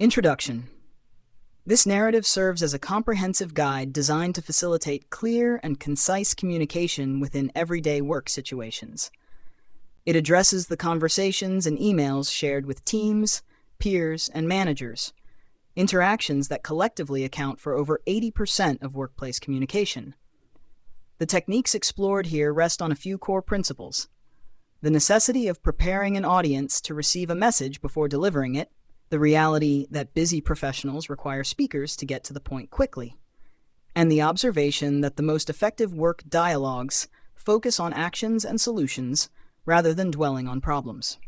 Introduction. This narrative serves as a comprehensive guide designed to facilitate clear and concise communication within everyday work situations. It addresses the conversations and emails shared with teams, peers, and managers, interactions that collectively account for over 80% of workplace communication. The techniques explored here rest on a few core principles: the necessity of preparing an audience to receive a message before delivering it, the reality that busy professionals require speakers to get to the point quickly, and the observation that the most effective work dialogues focus on actions and solutions rather than dwelling on problems.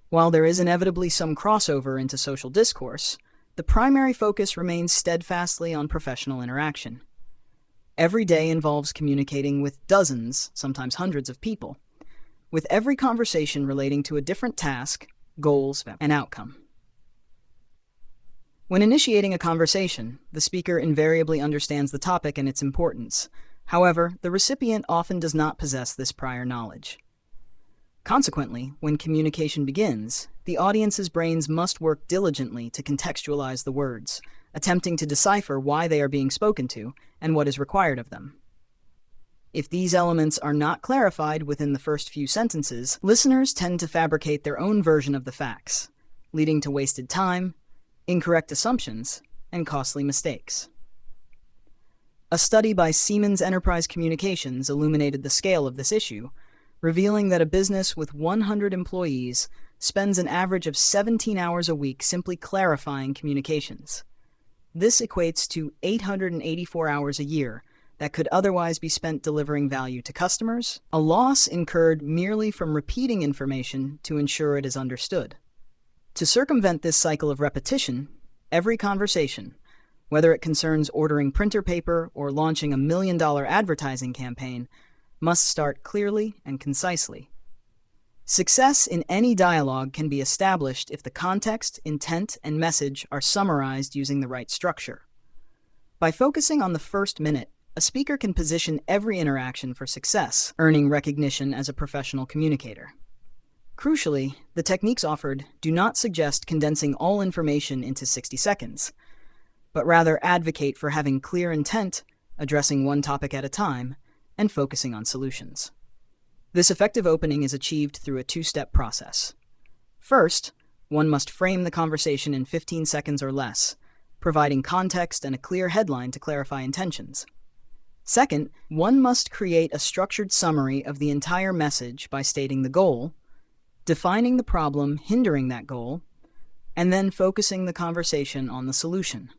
While there is inevitably some crossover into social discourse, the primary focus remains steadfastly on professional interaction. Every day involves communicating with dozens, sometimes hundreds of people, with every conversation relating to a different task, goals, and outcome. When initiating a conversation, the speaker invariably understands the topic and its importance. However, the recipient often does not possess this prior knowledge. Consequently, when communication begins, the audience's brains must work diligently to contextualize the words, attempting to decipher why they are being spoken to and what is required of them. If these elements are not clarified within the first few sentences, listeners tend to fabricate their own version of the facts, leading to wasted time, incorrect assumptions, and costly mistakes. A study by Siemens Enterprise Communications illuminated the scale of this issue, revealing that a business with 100 employees spends an average of 17 hours a week simply clarifying communications. This equates to 884 hours a year that could otherwise be spent delivering value to customers, a loss incurred merely from repeating information to ensure it is understood. To circumvent this cycle of repetition, every conversation, whether it concerns ordering printer paper or launching $1 million advertising campaign, must start clearly and concisely. Success in any dialogue can be established if the context, intent, and message are summarized using the right structure. By focusing on the first minute, a speaker can position every interaction for success, earning recognition as a professional communicator. Crucially, the techniques offered do not suggest condensing all information into 60 seconds, but rather advocate for having clear intent, addressing one topic at a time, and focusing on solutions. This effective opening is achieved through a two-step process. First, one must frame the conversation in 15 seconds or less, providing context and a clear headline to clarify intentions. Second, one must create a structured summary of the entire message by stating the goal, defining the problem hindering that goal, and then focusing the conversation on the solution.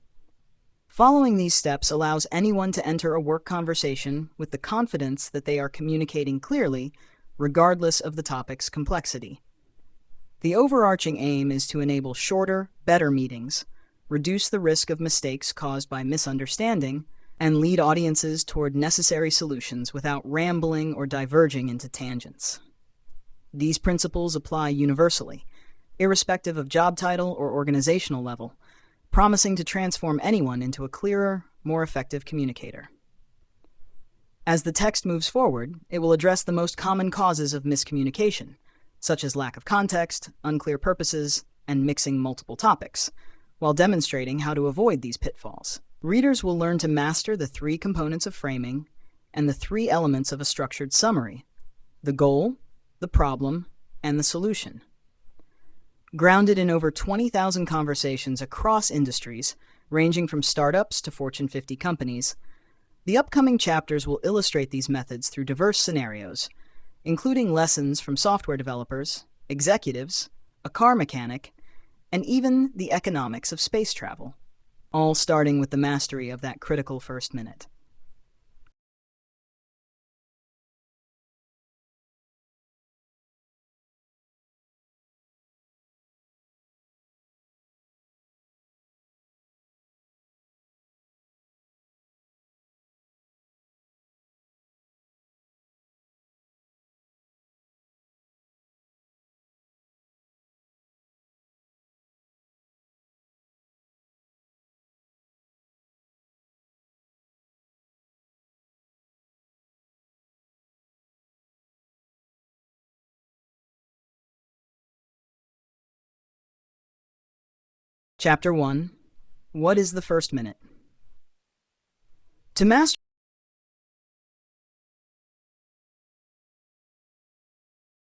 Following these steps allows anyone to enter a work conversation with the confidence that they are communicating clearly, regardless of the topic's complexity. The overarching aim is to enable shorter, better meetings, reduce the risk of mistakes caused by misunderstanding, and lead audiences toward necessary solutions without rambling or diverging into tangents. These principles apply universally, irrespective of job title or organizational level, promising to transform anyone into a clearer, more effective communicator. As the text moves forward, it will address the most common causes of miscommunication, such as lack of context, unclear purposes, and mixing multiple topics, while demonstrating how to avoid these pitfalls. Readers will learn to master the three components of framing and the three elements of a structured summary: the goal, the problem, and the solution. Grounded in over 20,000 conversations across industries, ranging from startups to Fortune 50 companies, the upcoming chapters will illustrate these methods through diverse scenarios, including lessons from software developers, executives, a car mechanic, and even the economics of space travel, all starting with the mastery of that critical first minute. Chapter 1. What is the first minute? To master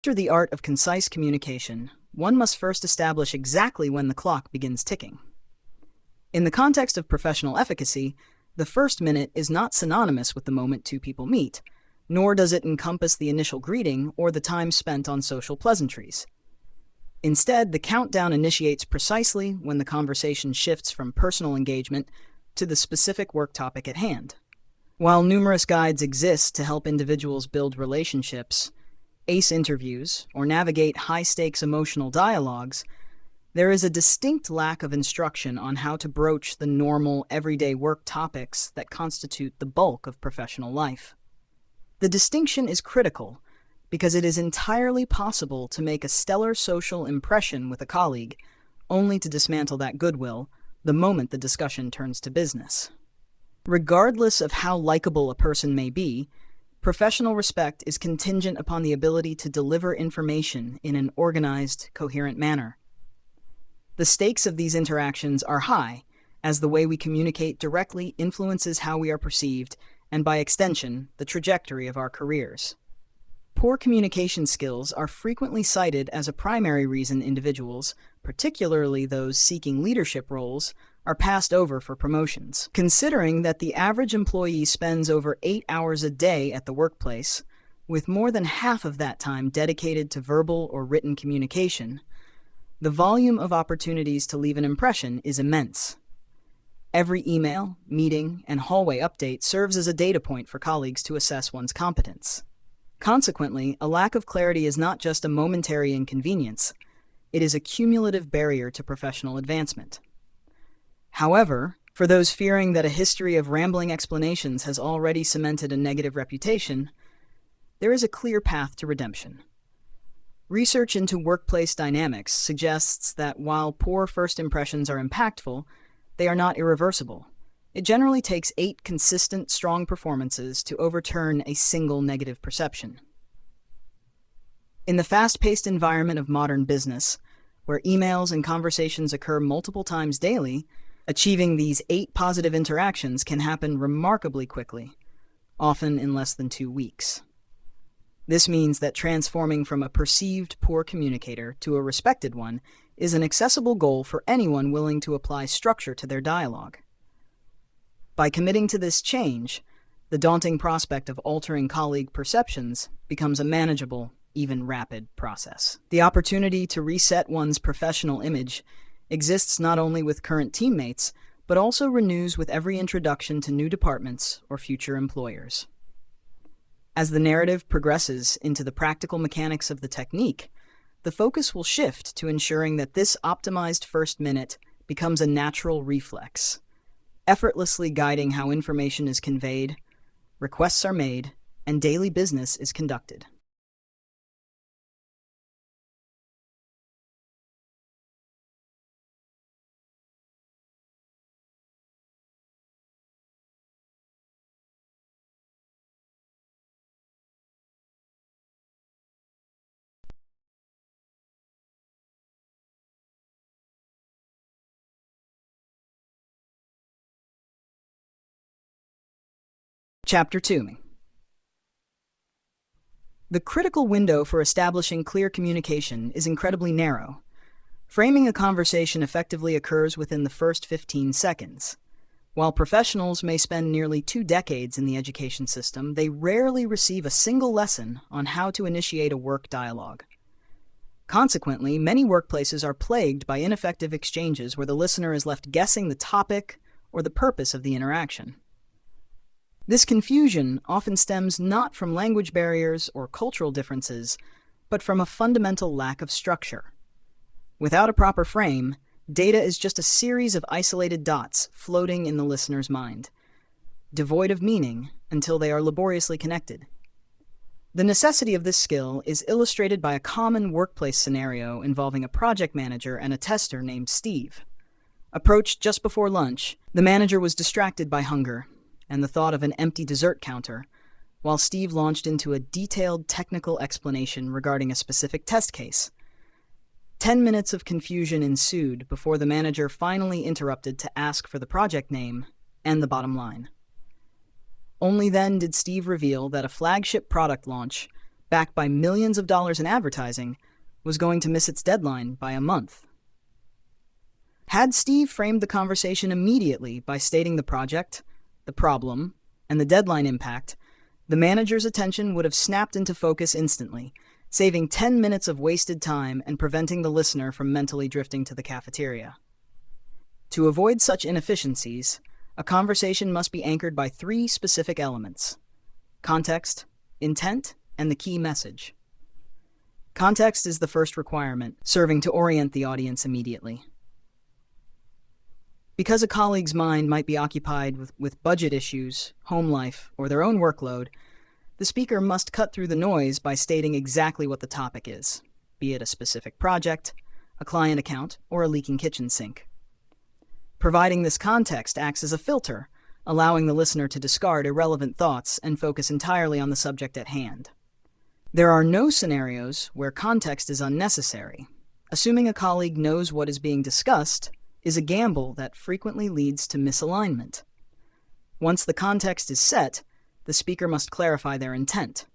the art of concise communication, one must first establish exactly when the clock begins ticking. In the context of professional efficacy, the first minute is not synonymous with the moment two people meet, nor does it encompass the initial greeting or the time spent on social pleasantries. Instead, the countdown initiates precisely when the conversation shifts from personal engagement to the specific work topic at hand. While numerous guides exist to help individuals build relationships, ace interviews, or navigate high-stakes emotional dialogues, there is a distinct lack of instruction on how to broach the normal, everyday work topics that constitute the bulk of professional life. The distinction is critical because it is entirely possible to make a stellar social impression with a colleague, only to dismantle that goodwill the moment the discussion turns to business. Regardless of how likable a person may be, professional respect is contingent upon the ability to deliver information in an organized, coherent manner. The stakes of these interactions are high, as the way we communicate directly influences how we are perceived and, by extension, the trajectory of our careers. Poor communication skills are frequently cited as a primary reason individuals, particularly those seeking leadership roles, are passed over for promotions. Considering that the average employee spends over 8 hours a day at the workplace, with more than half of that time dedicated to verbal or written communication, the volume of opportunities to leave an impression is immense. Every email, meeting, and hallway update serves as a data point for colleagues to assess one's competence. Consequently, a lack of clarity is not just a momentary inconvenience, it is a cumulative barrier to professional advancement. However, for those fearing that a history of rambling explanations has already cemented a negative reputation, there is a clear path to redemption. Research into workplace dynamics suggests that while poor first impressions are impactful, they are not irreversible. It generally takes 8 consistent, strong performances to overturn a single negative perception. In the fast-paced environment of modern business, where emails and conversations occur multiple times daily, achieving these 8 positive interactions can happen remarkably quickly, often in less than 2 weeks. This means that transforming from a perceived poor communicator to a respected one is an accessible goal for anyone willing to apply structure to their dialogue. By committing to this change, the daunting prospect of altering colleague perceptions becomes a manageable, even rapid process. The opportunity to reset one's professional image exists not only with current teammates, but also renews with every introduction to new departments or future employers. As the narrative progresses into the practical mechanics of the technique, the focus will shift to ensuring that this optimized first minute becomes a natural reflex, effortlessly guiding how information is conveyed, requests are made, and daily business is conducted. Chapter 2. The critical window for establishing clear communication is incredibly narrow. Framing a conversation effectively occurs within the first 15 seconds. While professionals may spend nearly 2 decades in the education system, they rarely receive a single lesson on how to initiate a work dialogue. Consequently, many workplaces are plagued by ineffective exchanges where the listener is left guessing the topic or the purpose of the interaction. This confusion often stems not from language barriers or cultural differences, but from a fundamental lack of structure. Without a proper frame, data is just a series of isolated dots floating in the listener's mind, devoid of meaning until they are laboriously connected. The necessity of this skill is illustrated by a common workplace scenario involving a project manager and a tester named Steve. Approached just before lunch, the manager was distracted by hunger and the thought of an empty dessert counter, while Steve launched into a detailed technical explanation regarding a specific test case. 10 minutes of confusion ensued before the manager finally interrupted to ask for the project name and the bottom line. Only then did Steve reveal that a flagship product launch, backed by millions of dollars in advertising, was going to miss its deadline by a month. Had Steve framed the conversation immediately by stating the project, the problem, and the deadline impact, the manager's attention would have snapped into focus instantly, saving 10 minutes of wasted time and preventing the listener from mentally drifting to the cafeteria. To avoid such inefficiencies, a conversation must be anchored by 3 specific elements: context, intent, and the key message. Context is the first requirement, serving to orient the audience immediately. Because a colleague's mind might be occupied with budget issues, home life, or their own workload, the speaker must cut through the noise by stating exactly what the topic is, be it a specific project, a client account, or a leaking kitchen sink. Providing this context acts as a filter, allowing the listener to discard irrelevant thoughts and focus entirely on the subject at hand. There are no scenarios where context is unnecessary. Assuming a colleague knows what is being discussed is a gamble that frequently leads to misalignment. Once the context is set, the speaker must clarify their intent.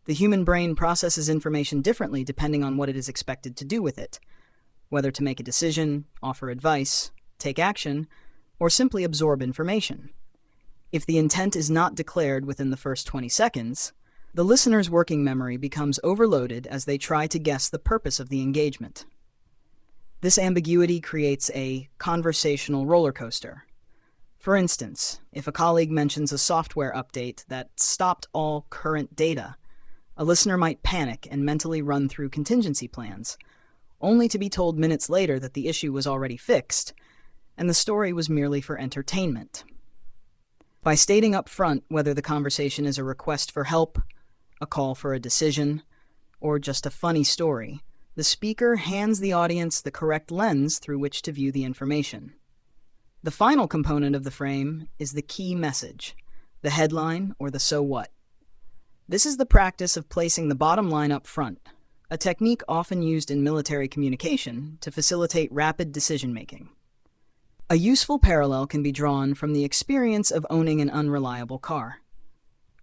The human brain processes information differently depending on what it is expected to do with it, whether to make a decision, offer advice, take action, or simply absorb information. If the intent is not declared within the first 20 seconds, the listener's working memory becomes overloaded as they try to guess the purpose of the engagement. This ambiguity creates a conversational roller coaster. For instance, if a colleague mentions a software update that stopped all current data, a listener might panic and mentally run through contingency plans, only to be told minutes later that the issue was already fixed, and the story was merely for entertainment. By stating up front whether the conversation is a request for help, a call for a decision, or just a funny story, the speaker hands the audience the correct lens through which to view the information. The final component of the frame is the key message, the headline or the so what. This is the practice of placing the bottom line up front, a technique often used in military communication to facilitate rapid decision-making. A useful parallel can be drawn from the experience of owning an unreliable car.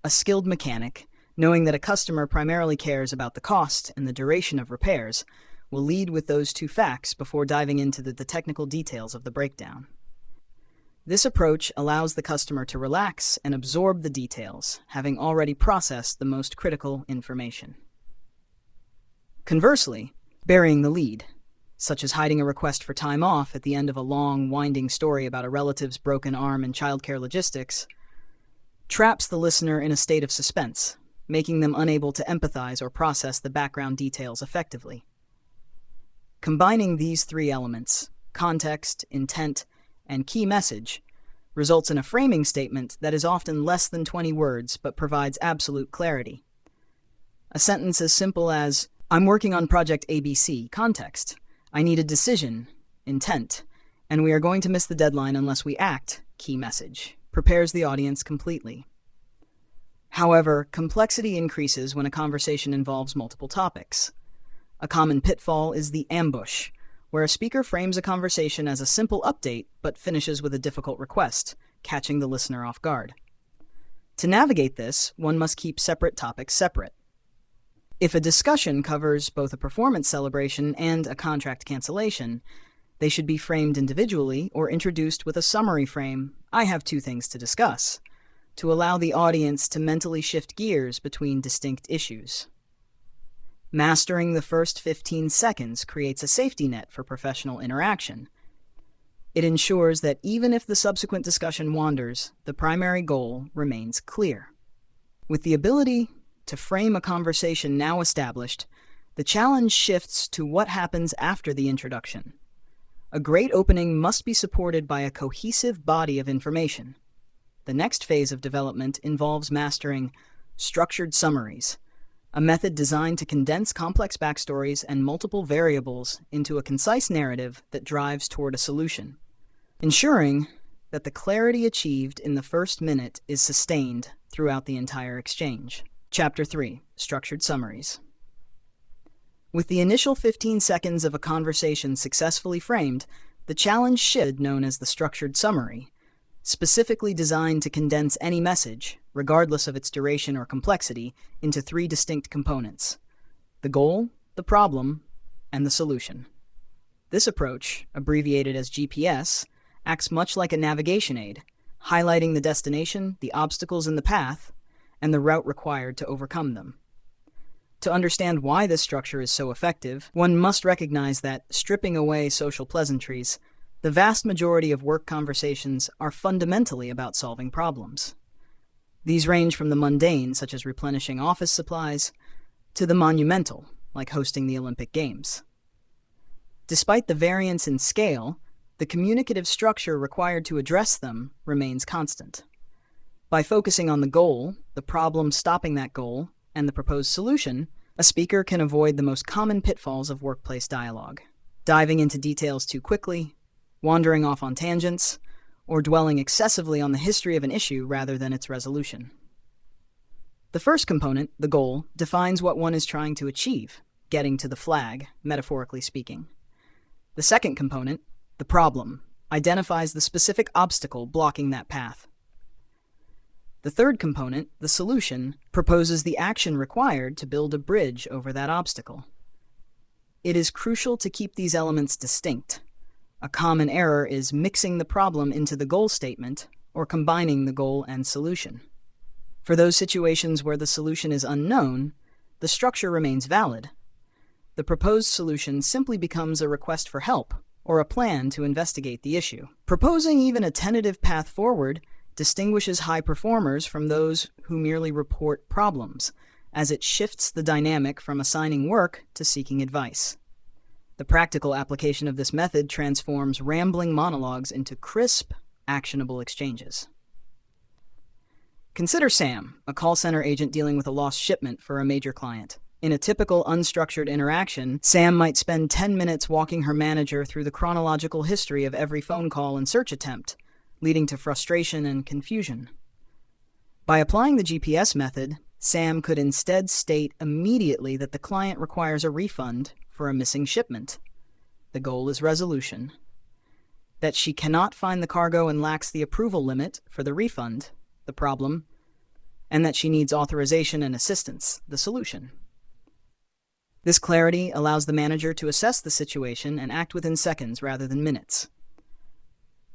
A skilled mechanic, knowing that a customer primarily cares about the cost and the duration of repairs, will lead with those 2 facts before diving into the technical details of the breakdown. This approach allows the customer to relax and absorb the details, having already processed the most critical information. Conversely, burying the lead, such as hiding a request for time off at the end of a long, winding story about a relative's broken arm and childcare logistics, traps the listener in a state of suspense, making them unable to empathize or process the background details effectively. Combining these 3 elements, context, intent, and key message, results in a framing statement that is often less than 20 words but provides absolute clarity. A sentence as simple as, "I'm working on project ABC, context. I need a decision, intent, and we are going to miss the deadline unless we act, key message," prepares the audience completely. However, complexity increases when a conversation involves multiple topics. A common pitfall is the ambush, where a speaker frames a conversation as a simple update but finishes with a difficult request, catching the listener off guard. To navigate this, one must keep separate topics separate. If a discussion covers both a performance celebration and a contract cancellation, they should be framed individually or introduced with a summary frame, "I have 2 things to discuss," to allow the audience to mentally shift gears between distinct issues. Mastering the first 15 seconds creates a safety net for professional interaction. It ensures that even if the subsequent discussion wanders, the primary goal remains clear. With the ability to frame a conversation now established, the challenge shifts to what happens after the introduction. A great opening must be supported by a cohesive body of information. The next phase of development involves mastering structured summaries, a method designed to condense complex backstories and multiple variables into a concise narrative that drives toward a solution, ensuring that the clarity achieved in the first minute is sustained throughout the entire exchange. Chapter 3. Structured Summaries. With the initial 15 seconds of a conversation successfully framed, the challenge shifted known as the structured summary, specifically designed to condense any message, regardless of its duration or complexity, into 3 distinct components: the goal, the problem, and the solution. This approach, abbreviated as GPS, acts much like a navigation aid, highlighting the destination, the obstacles in the path, and the route required to overcome them. To understand why this structure is so effective, one must recognize that, stripping away social pleasantries, the vast majority of work conversations are fundamentally about solving problems. These range from the mundane, such as replenishing office supplies, to the monumental, like hosting the Olympic Games. Despite the variance in scale, the communicative structure required to address them remains constant. By focusing on the goal, the problem stopping that goal, and the proposed solution, a speaker can avoid the most common pitfalls of workplace dialogue: diving into details too quickly, wandering off on tangents, or dwelling excessively on the history of an issue rather than its resolution. The first component, the goal, defines what one is trying to achieve, getting to the flag, metaphorically speaking. The second component, the problem, identifies the specific obstacle blocking that path. The third component, the solution, proposes the action required to build a bridge over that obstacle. It is crucial to keep these elements distinct. A common error is mixing the problem into the goal statement or combining the goal and solution. For those situations where the solution is unknown, the structure remains valid. The proposed solution simply becomes a request for help or a plan to investigate the issue. Proposing even a tentative path forward distinguishes high performers from those who merely report problems, as it shifts the dynamic from assigning work to seeking advice. The practical application of this method transforms rambling monologues into crisp, actionable exchanges. Consider Sam, a call center agent dealing with a lost shipment for a major client. In a typical unstructured interaction, Sam might spend 10 minutes walking her manager through the chronological history of every phone call and search attempt, leading to frustration and confusion. By applying the GPS method, Sam could instead state immediately that the client requires a refund for a missing shipment. The goal is resolution. That she cannot find the cargo and lacks the approval limit for the refund, the problem, and that she needs authorization and assistance, the solution. This clarity allows the manager to assess the situation and act within seconds rather than minutes.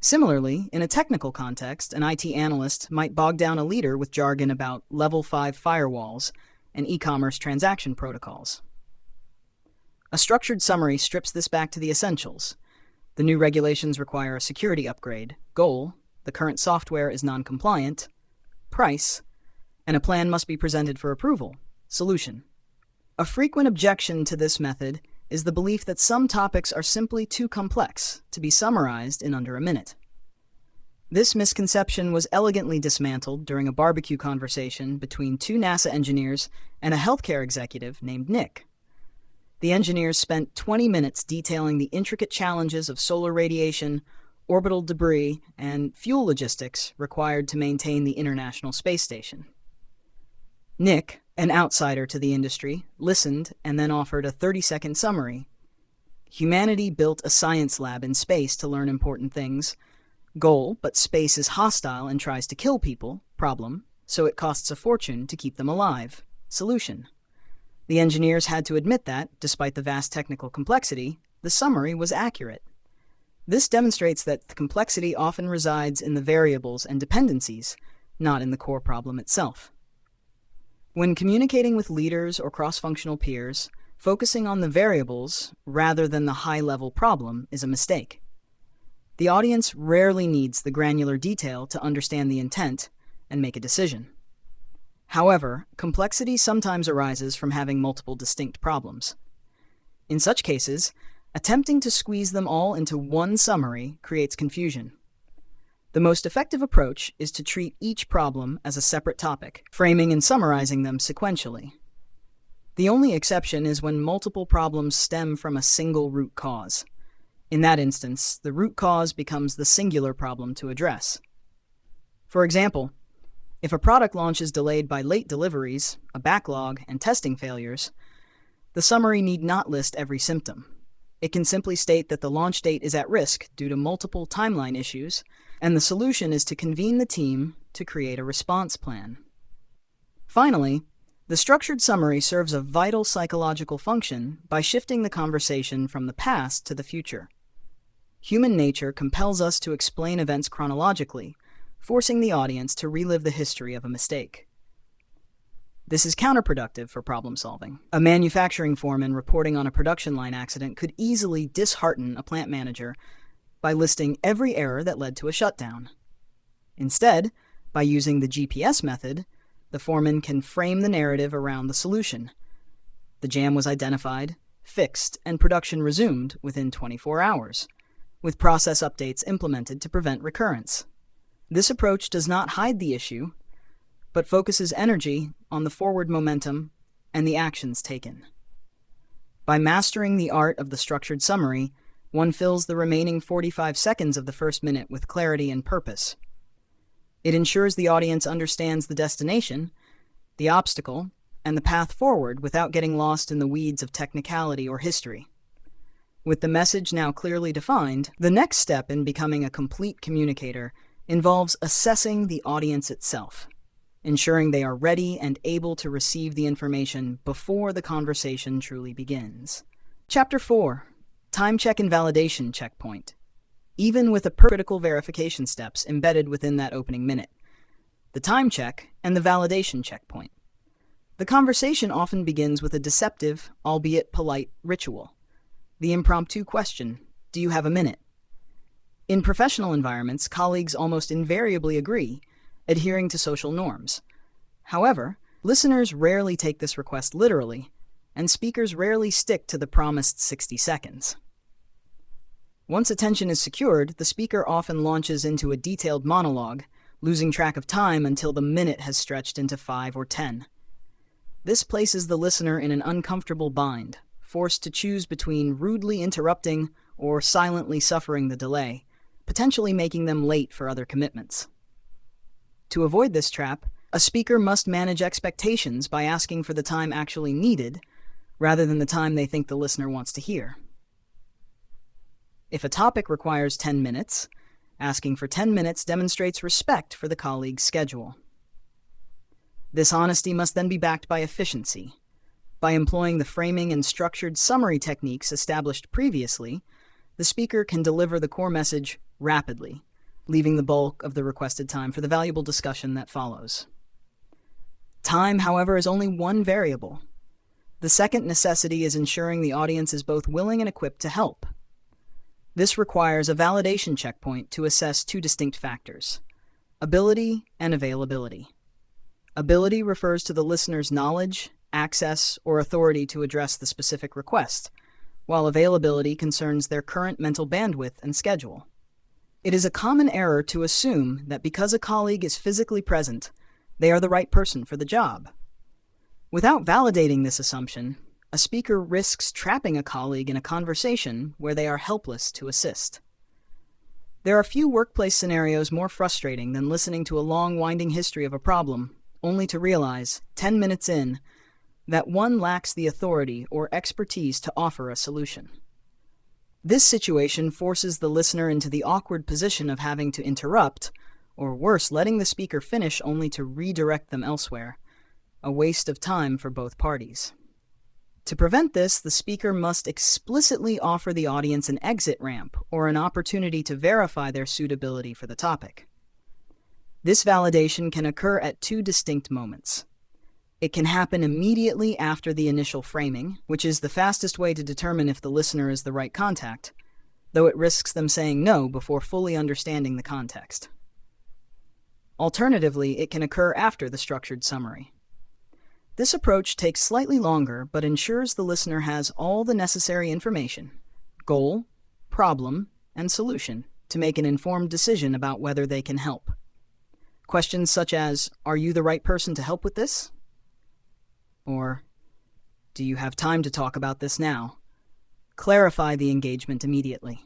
Similarly, in a technical context, an IT analyst might bog down a leader with jargon about Level 5 firewalls and e-commerce transaction protocols. A structured summary strips this back to the essentials. The new regulations require a security upgrade, goal, the current software is non-compliant, price, and a plan must be presented for approval, solution. A frequent objection to this method is the belief that some topics are simply too complex to be summarized in under a minute. This misconception was elegantly dismantled during a barbecue conversation between 2 NASA engineers and a healthcare executive named Nick. The engineers spent 20 minutes detailing the intricate challenges of solar radiation, orbital debris, and fuel logistics required to maintain the International Space Station. Nick, an outsider to the industry, listened and then offered a 30-second summary. Humanity built a science lab in space to learn important things. Goal, but space is hostile and tries to kill people. Problem, so it costs a fortune to keep them alive. Solution. The engineers had to admit that, despite the vast technical complexity, the summary was accurate. This demonstrates that the complexity often resides in the variables and dependencies, not in the core problem itself. When communicating with leaders or cross-functional peers, focusing on the variables rather than the high-level problem is a mistake. The audience rarely needs the granular detail to understand the intent and make a decision. However, complexity sometimes arises from having multiple distinct problems. In such cases, attempting to squeeze them all into one summary creates confusion. The most effective approach is to treat each problem as a separate topic, framing and summarizing them sequentially. The only exception is when multiple problems stem from a single root cause. In that instance, the root cause becomes the singular problem to address. For example, if a product launch is delayed by late deliveries, a backlog, and testing failures, The summary need not list every symptom. It can simply state that the launch date is at risk due to multiple timeline issues, and the solution is to convene the team to create a response plan. Finally, the structured summary serves a vital psychological function by shifting the conversation from the past to the future. Human nature compels us to explain events chronologically, forcing the audience to relive the history of a mistake. This is counterproductive for problem solving. A manufacturing foreman reporting on a production line accident could easily dishearten a plant manager by listing every error that led to a shutdown. Instead, by using the GPS method, the foreman can frame the narrative around the solution. The jam was identified, fixed, and production resumed within 24 hours, with process updates implemented to prevent recurrence. This approach does not hide the issue, but focuses energy on the forward momentum and the actions taken. By mastering the art of the structured summary, one fills the remaining 45 seconds of the first minute with clarity and purpose. It ensures the audience understands the destination, the obstacle, and the path forward without getting lost in the weeds of technicality or history. With the message now clearly defined, the next step in becoming a complete communicator involves assessing the audience itself, ensuring they are ready and able to receive the information before the conversation truly begins. Chapter 4. Time check and validation checkpoint. Even with the critical verification steps embedded within that opening minute. The time check and the validation checkpoint. The conversation often begins with a deceptive, albeit polite, ritual. The impromptu question, "Do you have a minute?" In professional environments, colleagues almost invariably agree, adhering to social norms. However, listeners rarely take this request literally, and speakers rarely stick to the promised 60 seconds. Once attention is secured, the speaker often launches into a detailed monologue, losing track of time until the minute has stretched into 5 or 10. This places the listener in an uncomfortable bind, forced to choose between rudely interrupting or silently suffering the delay, potentially making them late for other commitments. To avoid this trap, a speaker must manage expectations by asking for the time actually needed, rather than the time they think the listener wants to hear. If a topic requires 10 minutes, asking for 10 minutes demonstrates respect for the colleague's schedule. This honesty must then be backed by efficiency. By employing the framing and structured summary techniques established previously, the speaker can deliver the core message rapidly, leaving the bulk of the requested time for the valuable discussion that follows. Time, however, is only one variable. The second necessity is ensuring the audience is both willing and equipped to help. This requires a validation checkpoint to assess two distinct factors: ability and availability. Ability refers to the listener's knowledge, access, or authority to address the specific request, while availability concerns their current mental bandwidth and schedule. It is a common error to assume that because a colleague is physically present, they are the right person for the job. Without validating this assumption, a speaker risks trapping a colleague in a conversation where they are helpless to assist. There are few workplace scenarios more frustrating than listening to a long, winding history of a problem, only to realize, 10 minutes in, that one lacks the authority or expertise to offer a solution. This situation forces the listener into the awkward position of having to interrupt, or worse, letting the speaker finish only to redirect them elsewhere, a waste of time for both parties. To prevent this, the speaker must explicitly offer the audience an exit ramp or an opportunity to verify their suitability for the topic. This validation can occur at two distinct moments. It can happen immediately after the initial framing, which is the fastest way to determine if the listener is the right contact, though it risks them saying no before fully understanding the context. Alternatively, it can occur after the structured summary. This approach takes slightly longer, but ensures the listener has all the necessary information, goal, problem, and solution, to make an informed decision about whether they can help. Questions such as, "Are you the right person to help with this?" Or, "Do you have time to talk about this now?" clarify the engagement immediately.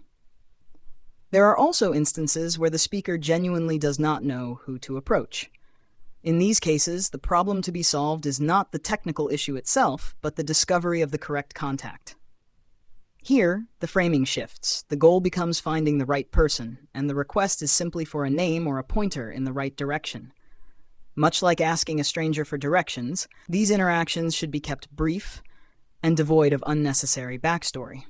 There are also instances where the speaker genuinely does not know who to approach. In these cases, the problem to be solved is not the technical issue itself, but the discovery of the correct contact. Here, the framing shifts. The goal becomes finding the right person, and the request is simply for a name or a pointer in the right direction. Much like asking a stranger for directions, these interactions should be kept brief and devoid of unnecessary backstory.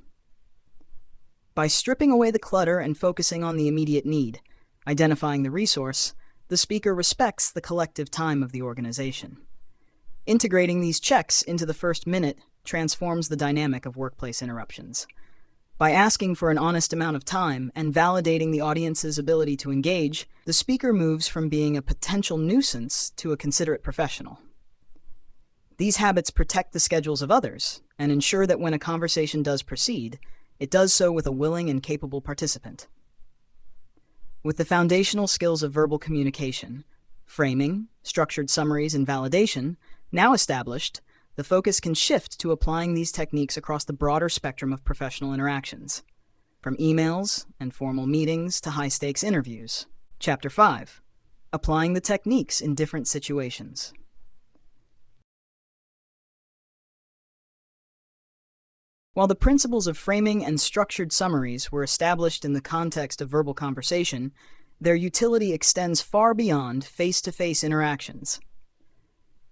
By stripping away the clutter and focusing on the immediate need, identifying the resource, the speaker respects the collective time of the organization. Integrating these checks into the first minute transforms the dynamic of workplace interruptions. By asking for an honest amount of time and validating the audience's ability to engage, the speaker moves from being a potential nuisance to a considerate professional. These habits protect the schedules of others and ensure that when a conversation does proceed, it does so with a willing and capable participant. With the foundational skills of verbal communication, framing, structured summaries, and validation now established, the focus can shift to applying these techniques across the broader spectrum of professional interactions, from emails and formal meetings to high-stakes interviews. Chapter 5. Applying the techniques in different situations. While the principles of framing and structured summaries were established in the context of verbal conversation, their utility extends far beyond face-to-face interactions.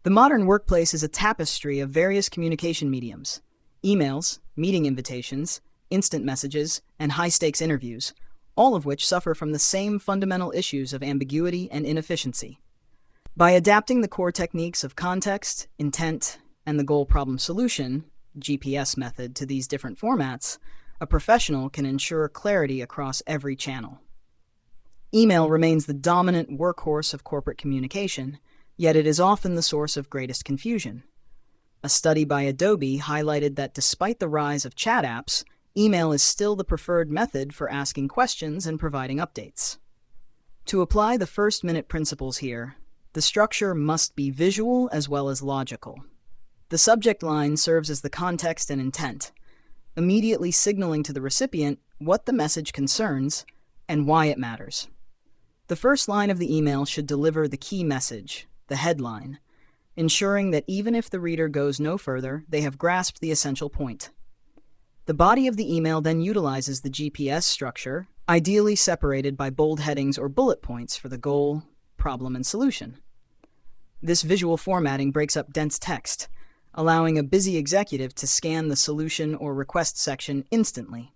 The modern workplace is a tapestry of various communication mediums: emails, meeting invitations, instant messages, and high-stakes interviews, all of which suffer from the same fundamental issues of ambiguity and inefficiency. By adapting the core techniques of context, intent, and the goal problem solution (GPS method) to these different formats, a professional can ensure clarity across every channel. Email remains the dominant workhorse of corporate communication, yet it is often the source of greatest confusion. A study by Adobe highlighted that despite the rise of chat apps, email is still the preferred method for asking questions and providing updates. To apply the first-minute principles here, the structure must be visual as well as logical. The subject line serves as the context and intent, immediately signaling to the recipient what the message concerns and why it matters. The first line of the email should deliver the key message, the headline, ensuring that even if the reader goes no further, they have grasped the essential point. The body of the email then utilizes the GPS structure, ideally separated by bold headings or bullet points for the goal, problem, and solution. This visual formatting breaks up dense text, allowing a busy executive to scan the solution or request section instantly.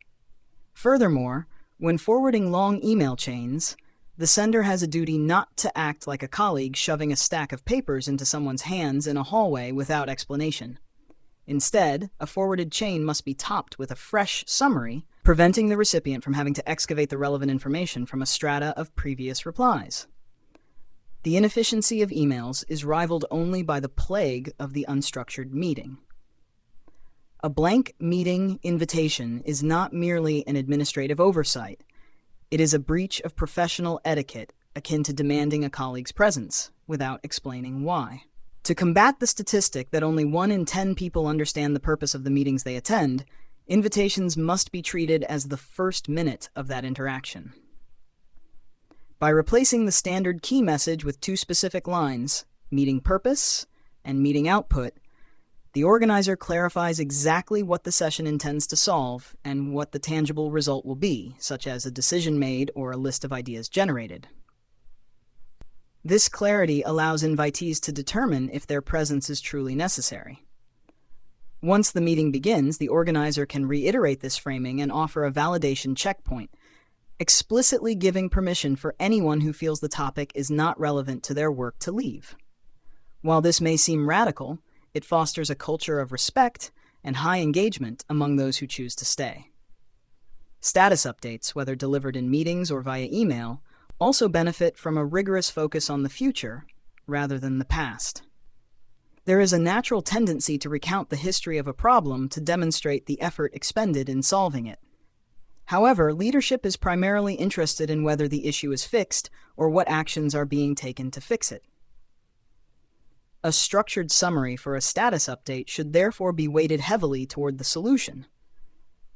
Furthermore, when forwarding long email chains, the sender has a duty not to act like a colleague shoving a stack of papers into someone's hands in a hallway without explanation. Instead, a forwarded chain must be topped with a fresh summary, preventing the recipient from having to excavate the relevant information from a strata of previous replies. The inefficiency of emails is rivaled only by the plague of the unstructured meeting. A blank meeting invitation is not merely an administrative oversight. It is a breach of professional etiquette akin to demanding a colleague's presence without explaining why. To combat the statistic that only 1 in 10 people understand the purpose of the meetings they attend, invitations must be treated as the first minute of that interaction. By replacing the standard key message with 2 specific lines, meeting purpose and meeting output, the organizer clarifies exactly what the session intends to solve and what the tangible result will be, such as a decision made or a list of ideas generated. This clarity allows invitees to determine if their presence is truly necessary. Once the meeting begins, the organizer can reiterate this framing and offer a validation checkpoint, explicitly giving permission for anyone who feels the topic is not relevant to their work to leave. While this may seem radical, it fosters a culture of respect and high engagement among those who choose to stay. Status updates, whether delivered in meetings or via email, also benefit from a rigorous focus on the future rather than the past. There is a natural tendency to recount the history of a problem to demonstrate the effort expended in solving it. However, leadership is primarily interested in whether the issue is fixed or what actions are being taken to fix it. A structured summary for a status update should therefore be weighted heavily toward the solution.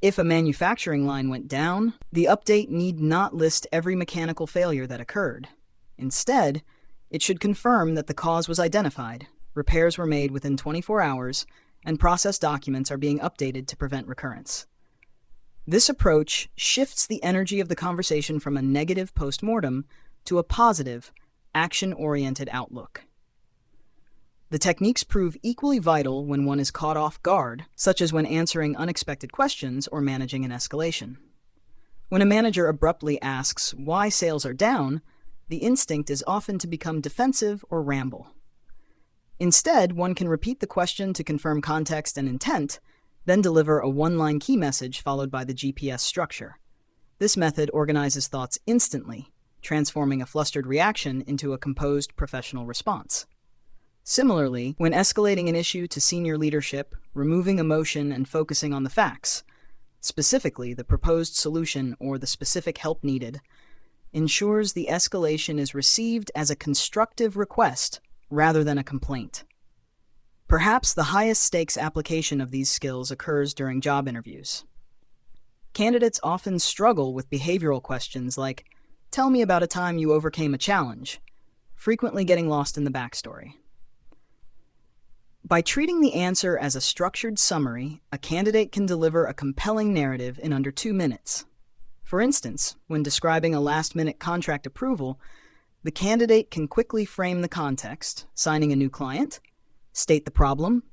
If a manufacturing line went down, the update need not list every mechanical failure that occurred. Instead, It should confirm that the cause was identified, repairs were made within 24 hours, and process documents are being updated to prevent recurrence. This approach shifts the energy of the conversation from a negative postmortem to a positive, action-oriented outlook. The techniques prove equally vital when one is caught off guard, such as when answering unexpected questions or managing an escalation. When a manager abruptly asks why sales are down, the instinct is often to become defensive or ramble. Instead, one can repeat the question to confirm context and intent, then deliver a one-line key message followed by the GPS structure. This method organizes thoughts instantly, transforming a flustered reaction into a composed professional response. Similarly, when escalating an issue to senior leadership, removing emotion and focusing on the facts, specifically the proposed solution or the specific help needed, ensures the escalation is received as a constructive request rather than a complaint. Perhaps the highest stakes application of these skills occurs during job interviews. Candidates often struggle with behavioral questions like, "Tell me about a time you overcame a challenge," frequently getting lost in the backstory. By treating the answer as a structured summary, a candidate can deliver a compelling narrative in under 2 minutes. For instance, when describing a last-minute contract approval, the candidate can quickly frame the context, signing a new client, state the problem,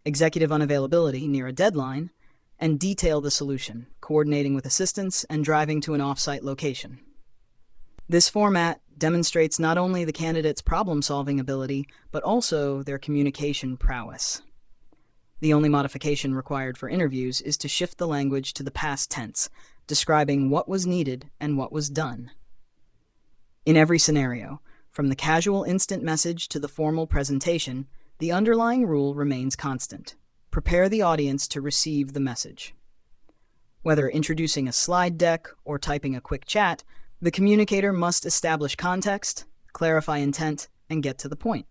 executive unavailability near a deadline, and detail the solution, coordinating with assistants and driving to an off-site location. This format demonstrates not only the candidate's problem-solving ability, but also their communication prowess. The only modification required for interviews is to shift the language to the past tense, describing what was needed and what was done. In every scenario, from the casual instant message to the formal presentation, the underlying rule remains constant. Prepare the audience to receive the message. Whether introducing a slide deck or typing a quick chat, the communicator must establish context, clarify intent, and get to the point.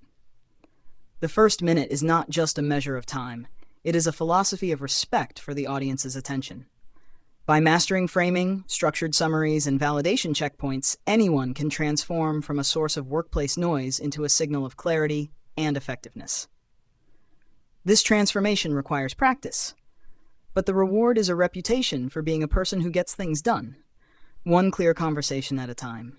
The first minute is not just a measure of time. It is a philosophy of respect for the audience's attention. By mastering framing, structured summaries, and validation checkpoints, anyone can transform from a source of workplace noise into a signal of clarity and effectiveness. This transformation requires practice, but the reward is a reputation for being a person who gets things done, one clear conversation at a time.